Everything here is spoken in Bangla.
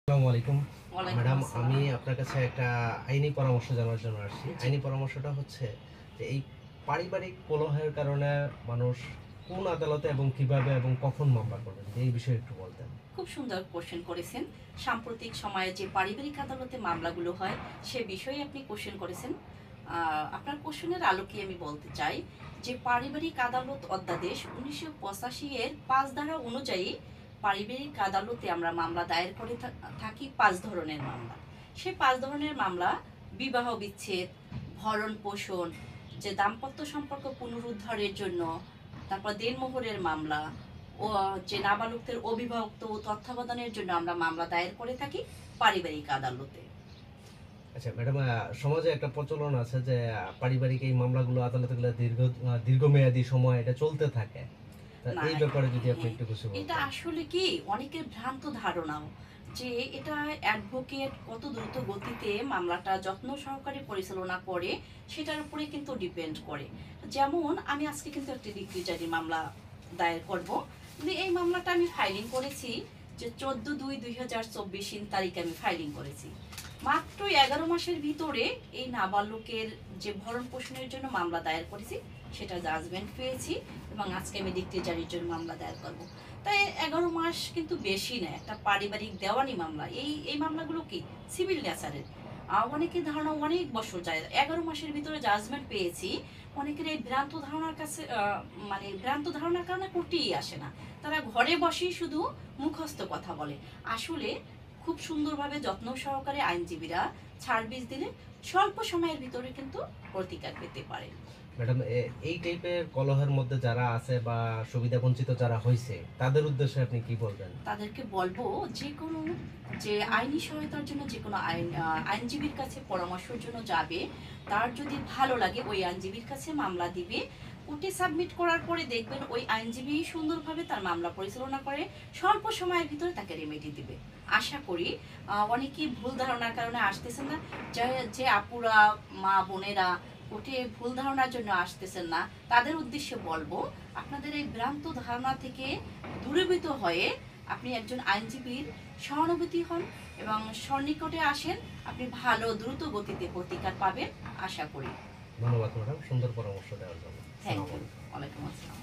আসসালামু আলাইকুম ওয়ালাইকুম ম্যাডাম, আসসালাম। আমি আপনার কাছে একটা আইনি পরামর্শ জানার জন্য আসছি। জি, আইনি পরামর্শটা হচ্ছে যে এই পারিবারিক কলহের কারণে মানুষ কোন আদালতে এবং কিভাবে এবং কখন মামলা করবেন, এই বিষয়ে একটু বলতেন। খুব সুন্দর কোশ্চেন করেছেন। সাম্প্রতিক সময়ে যে পারিবারিক আদালতে মামলাগুলো হয় সে বিষয়ে আপনি কোশ্চেন করেছেন। আপনার কোশ্চেনের আলোকে আমি বলতে চাই যে পারিবারিক আদালত অধ্যাদেশ 1985 এর 5 ধারা অনুযায়ী পারিবারিক আদালতে আমরা মামলা দায়ের করে থাকি 5 ধরনের মামলা। সেই 5 ধরনের মামলা বিবাহ বিচ্ছেদ, ভরণ পোষণ, যে দাম্পত্য সম্পর্ক পুনরুদ্ধারের জন্য, তারপর দেনমোহরের মামলা, ও যে নাবালকদের অভিভাবক ও তত্ত্বাবধানের জন্য আমরা মামলা দায়ের করে থাকি পারিবারিক আদালতে। আচ্ছা ম্যাডাম, সমাজে একটা প্রচলন আছে যে পারিবারিক এই মামলাগুলো আদালতে গেলে দীর্ঘমেয়াদী সময় এটা চলতে থাকে। তা না, এই ব্যাপারে যদি আপনি হ্যাঁ, একটু কিছু এটা বলতেন। আসলে কি অনেকের ভ্রান্ত ধারণাও যে এটা অ্যাডভোকেট কত দ্রুত গতিতে মামলাটা যত্ন সহকারে পরিচালনা করে সেটার উপরে কিন্তু ডিপেন্ড করে। যেমন আমি আজকে কিন্তু একটি রিকুইজারি মামলা দায়ের করব, কিন্তু এই মামলাটা আমি ফাইলিং করেছি যে 14/2/2024 তারিখে আমি ফাইলিং করেছি। মাত্র 11 মাসের ভিতরে এই নাবালকের যে ভরণ পোষণের জন্য মামলা দায়ের করেছি সেটা জাজমেন্ট পেয়েছি এবং আজকে আমি ডিক্রি জারির জন্য মামলা দায়ের করব। তাই 11 মাস কিন্তু বেশি না, একটা পারিবারিক দেওয়ানি মামলা। এই এই মামলাগুলো কি সিভিল নেচারের, অনেকের ধারণা অনেক বছর যায়, 11 মাসের ভিতরে জাজমেন্ট পেয়েছি। অনেকের এই ভ্রান্ত ধারণার কাছে মানে ভ্রান্ত ধারণার কারণে কোর্টেই আসে না, তারা ঘরে বসেই শুধু মুখস্থ কথা বলে। আসলে খুব সুন্দরভাবে যত্ন সহকারে আইনজীবীরা সার্ভিস দিলে স্বল্প সময়ের ভিতরে কিন্তু প্রতিকার পেতে পারে। ম্যাডাম, এই টাইপের কলহের মধ্যে যারা আছে বা সুবিধা বঞ্চিত যারা হয়েছে তাদের উদ্দেশ্যে আপনি কি বলবেন? তাদেরকে বলবো যে কোনো যে আইনি সহায়তার জন্য যে কোনো আইনজীবীর কাছে পরামর্শের জন্য যাবে, তার যদি ভালো লাগে ওই আইনজীবীর কাছে মামলা দিবে। কোর্টে সাবমিট করার পরে দেখবেন ওই আইনজীবী সুন্দরভাবে তার মামলা পরিচালনা করে স্বল্প সময়ের ভিতরে তাকে রেমেডি দিবে। আশা করি অনেকেই ভুল ধারণার কারণে আসতেছেন না, যে যে আপুরা মা বোনেরা কোর্টে ভুল ধারণার জন্য আসতেছেন না, তাদের উদ্দেশ্যে বলবো আপনাদের এই ভ্রান্ত ধারণা থেকে দূরীভূত হয়ে আপনি একজন আইনজীবীর সহানুভূতি হন এবং সন্নিকটে আসেন, আপনি ভালো দ্রুত গতিতে প্রতিকার পাবেন আশা করি। ধন্যবাদ ম্যাডাম, সুন্দর পরামর্শ দেওয়ার জন্য। থ্যাংক আসসালামু ইউ। আলাইকুম। ওয়ালাইকুম আসসালাম।